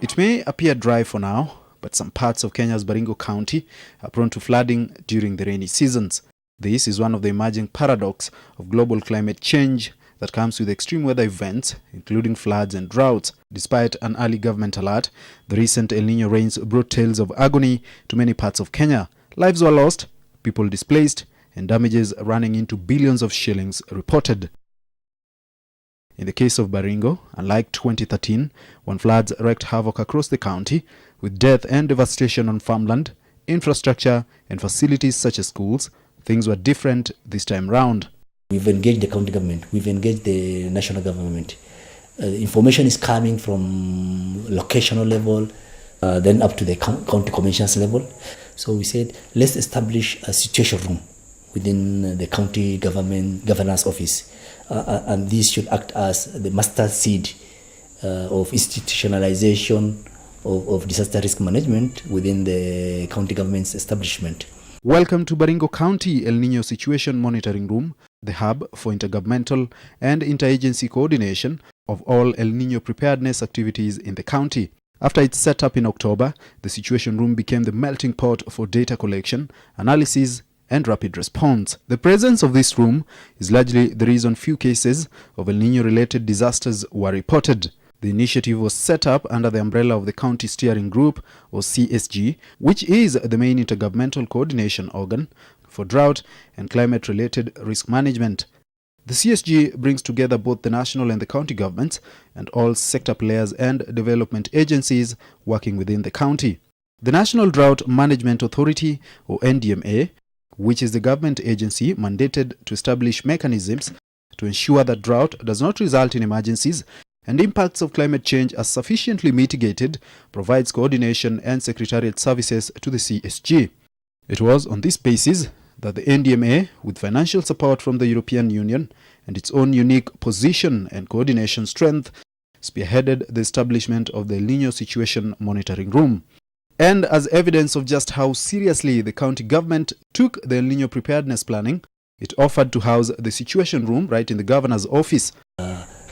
It may appear dry for now, but some parts of Kenya's Baringo County are prone to flooding during the rainy seasons. This is one of the emerging paradoxes of global climate change that comes with extreme weather events, including floods and droughts. Despite an early government alert, the recent El Nino rains brought tales of agony to many parts of Kenya. Lives were lost, people displaced, and damages running into billions of shillings reported. In the case of Baringo, unlike 2013, when floods wreaked havoc across the county, with death and devastation on farmland, infrastructure, and facilities such as schools, things were different this time round. We've engaged the county government, we've engaged the national government. Information is coming from locational level, then up to the county commissioners level. So we said, let's establish a situation room within the county governor's office. And this should act as the master seed of institutionalization of disaster risk management within the county government's establishment. Welcome to Baringo County El Nino Situation Monitoring Room, the hub for intergovernmental and interagency coordination of all El Nino preparedness activities in the county. After its setup in October, the Situation Room became the melting pot for data collection, analysis, and rapid response. The presence of this room is largely the reason few cases of El Nino-related disasters were reported. The initiative was set up under the umbrella of the County Steering Group, or CSG, which is the main intergovernmental coordination organ for drought and climate-related risk management. The CSG brings together both the national and the county governments and all sector players and development agencies working within the county. The National Drought Management Authority, or NDMA, which is the government agency mandated to establish mechanisms to ensure that drought does not result in emergencies and impacts of climate change are sufficiently mitigated, provides coordination and secretariat services to the CSG. It was on this basis that the NDMA, with financial support from the European Union and its own unique position and coordination strength, spearheaded the establishment of the El Nino Situation Monitoring Room. And as evidence of just how seriously the county government took the El Nino preparedness planning, it offered to house the Situation Room right in the governor's office.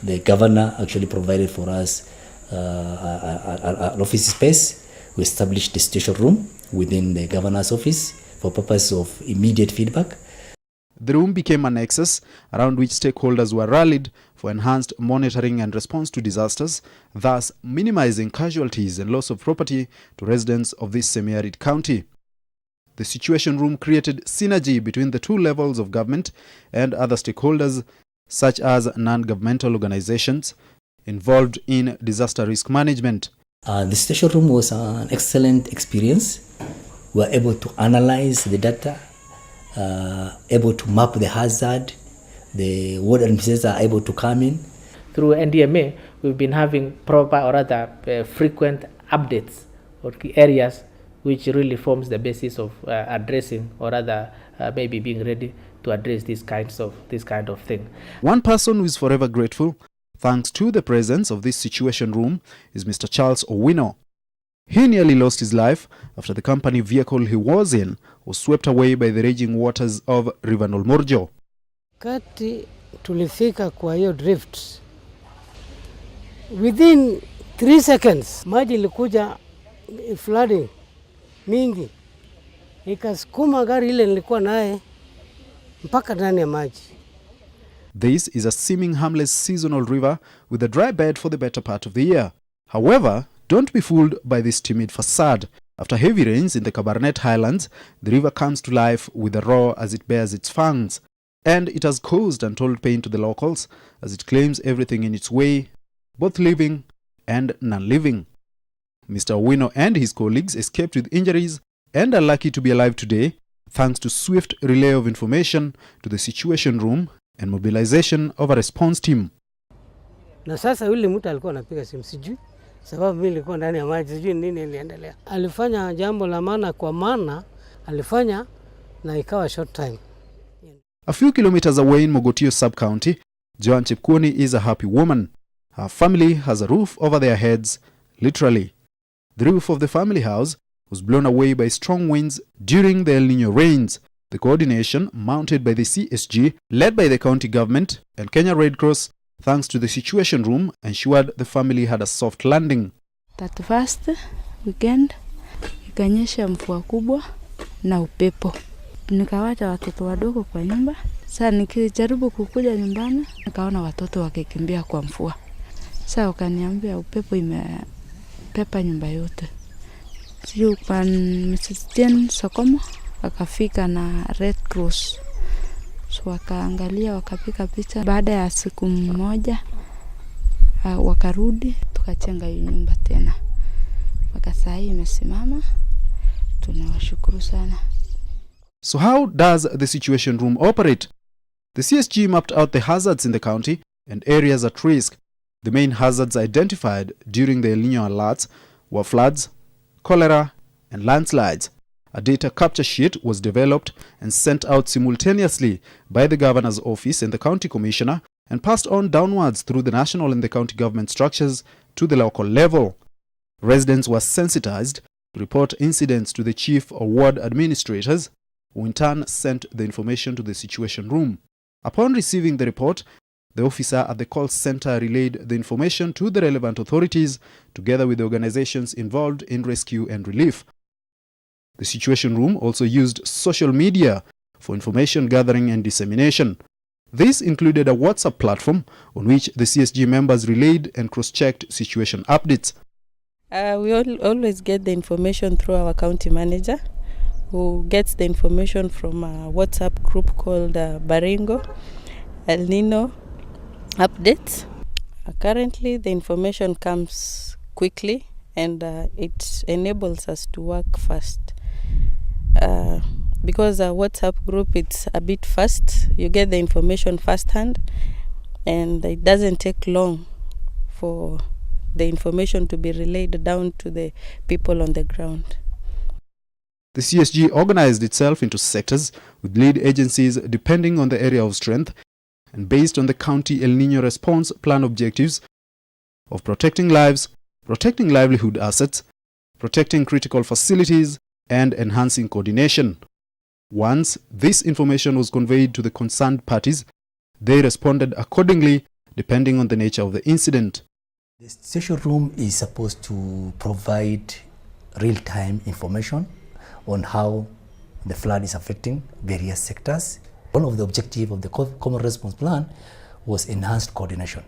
The governor actually provided for us an office space. We established the Situation Room within the governor's office for purpose of immediate feedback. The room became a nexus around which stakeholders were rallied for enhanced monitoring and response to disasters, thus minimizing casualties and loss of property to residents of this semi-arid county. The Situation Room created synergy between the two levels of government and other stakeholders, such as non-governmental organizations involved in disaster risk management. The Situation Room was an excellent experience. We were able to analyze the data, able to map the hazard. The ward administrators are able to come in. Through NDMA, we've been having proper or rather frequent updates on key areas which really forms the basis of addressing or rather maybe being ready to address this kind of thing. One person who is forever grateful, thanks to the presence of this Situation Room, is Mr. Charles Owino. He nearly lost his life after the company vehicle he was in was swept away by the raging waters of River Nolmorjo. Kati tulifika kwa hiyo drift, within 3 seconds maji ilikuja, flooding mingi, ikasukuma gari ile nilikuwa naye mpaka ndani ya maji. This is a seeming harmless seasonal river with a dry bed for the better part of the year. However, don't be fooled by this timid facade. After heavy rains in the Cabernet Highlands, the river comes to life with a roar as it bears its fangs. And it has caused untold pain to the locals as it claims everything in its way, both living and non-living. Mr. Owino and his colleagues escaped with injuries and are lucky to be alive today thanks to swift relay of information to the Situation Room and mobilization of a response team. Na sasa yule mtu alikuwa anapiga simu sijui sababu mimi nilikuwa ndani ya maji sijui nini iliendelea. Alifanya jambo la maana kwa maana alifanya na ikawa short time. A few kilometers away in Mogotio sub-county, Joan Chepkwony is a happy woman. Her family has a roof over their heads, literally. The roof of the family house was blown away by strong winds during the El Nino rains. The coordination, mounted by the CSG, led by the county government and Kenya Red Cross, thanks to the Situation Room, ensured the family had a soft landing. That first weekend, ikanyesha mvua kubwa na upepo. Nikawacha watoto wadogo kwa nyumba. Sasa nikijaribu kukuja nyumbani, nikaona watoto wakikimbia kwa mvua. Sasa wakaniambia upepo imepepa nyumba yote. Sio kwa Mrs. Jane Sokomo akafika na Red Cross. So wakaangalia, wakapika picha. Baada ya siku moja wakarudi, tukachenga hiyo nyumba tena. Mpaka saa hii imesimama. Tunawashukuru sana. So how does the Situation Room operate? The CSG mapped out the hazards in the county and areas at risk. The main hazards identified during the El Nino alerts were floods, cholera, and landslides. A data capture sheet was developed and sent out simultaneously by the Governor's Office and the County Commissioner and passed on downwards through the national and the county government structures to the local level. Residents were sensitized to report incidents to the chief or ward administrators, who in turn sent the information to the Situation Room. Upon receiving the report, the officer at the call center relayed the information to the relevant authorities together with the organizations involved in rescue and relief. The Situation Room also used social media for information gathering and dissemination. This included a WhatsApp platform on which the CSG members relayed and cross-checked situation updates. We always get the information through our county manager, who gets the information from a WhatsApp group called Baringo, El Nino updates. Currently, the information comes quickly and it enables us to work fast. Because our WhatsApp group, it's a bit fast. You get the information firsthand, and it doesn't take long for the information to be relayed down to the people on the ground. The CSG organized itself into sectors with lead agencies depending on the area of strength and based on the county El Nino response plan objectives of protecting lives, protecting livelihood assets, protecting critical facilities, and enhancing coordination. Once this information was conveyed to the concerned parties, they responded accordingly depending on the nature of the incident. The Situation Room is supposed to provide real-time information on how the flood is affecting various sectors. One of the objectives of the Common Response Plan was enhanced coordination.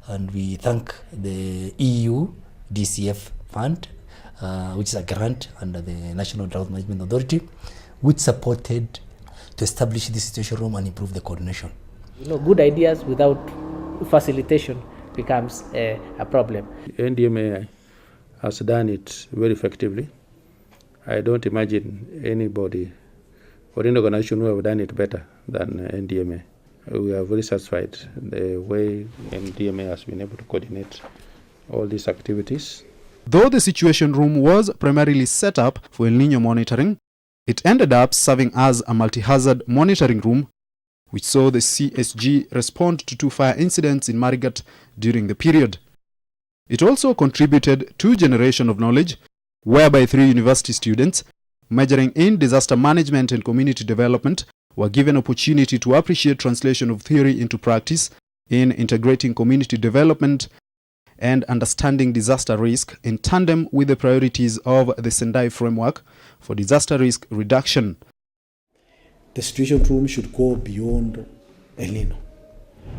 And we thank the EU DCF fund, which is a grant under the National Drought Management Authority, which supported to establish the Situation Room and improve the coordination. Good ideas without facilitation becomes a problem. NDMA has done it very effectively. I don't imagine anybody or any organization who have done it better than NDMA. We are very satisfied the way NDMA has been able to coordinate all these activities. Though the Situation Room was primarily set up for El Nino monitoring, it ended up serving as a multi-hazard monitoring room, which saw the CSG respond to 2 fire incidents in Marigat during the period. It also contributed to generation of knowledge, whereby 3 university students majoring in disaster management and community development were given opportunity to appreciate translation of theory into practice in integrating community development and understanding disaster risk in tandem with the priorities of the Sendai framework for disaster risk reduction. The Situation Room should go beyond El Nino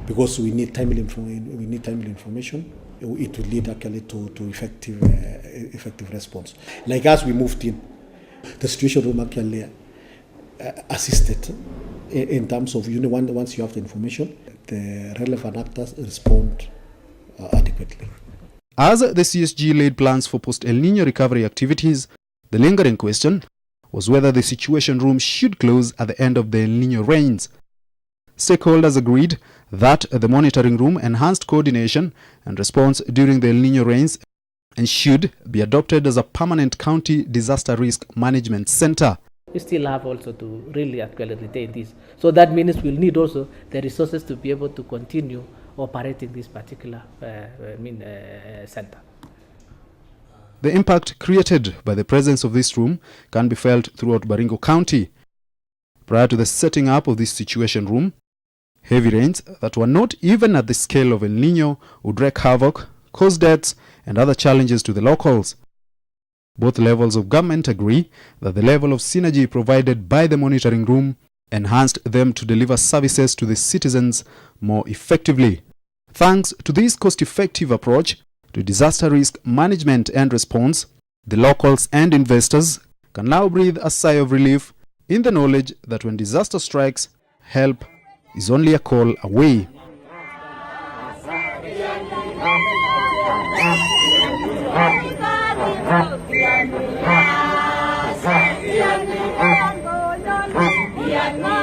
because we need timely information. It will lead actually to effective response. Like as we moved in, the Situation Room actually assisted in terms of once you have the information, the relevant actors respond adequately. As the CSG laid plans for post-El Nino recovery activities, the lingering question was whether the Situation Room should close at the end of the El Nino rains. Stakeholders agreed that the monitoring room enhanced coordination and response during the El Nino rains and should be adopted as a permanent county disaster risk management center. we still have also to really actually retain this. So that means we'll need also the resources to be able to continue operating this particular center. The impact created by the presence of this room can be felt throughout Baringo County. Prior to the setting up of this situation room, heavy rains that were not even at the scale of El Nino would wreak havoc, cause deaths, and other challenges to the locals. Both levels of government agree that the level of synergy provided by the monitoring room enhanced them to deliver services to the citizens more effectively. Thanks to this cost-effective approach to disaster risk management and response, the locals and investors can now breathe a sigh of relief in the knowledge that when disaster strikes, help is only a call away. Myanmar.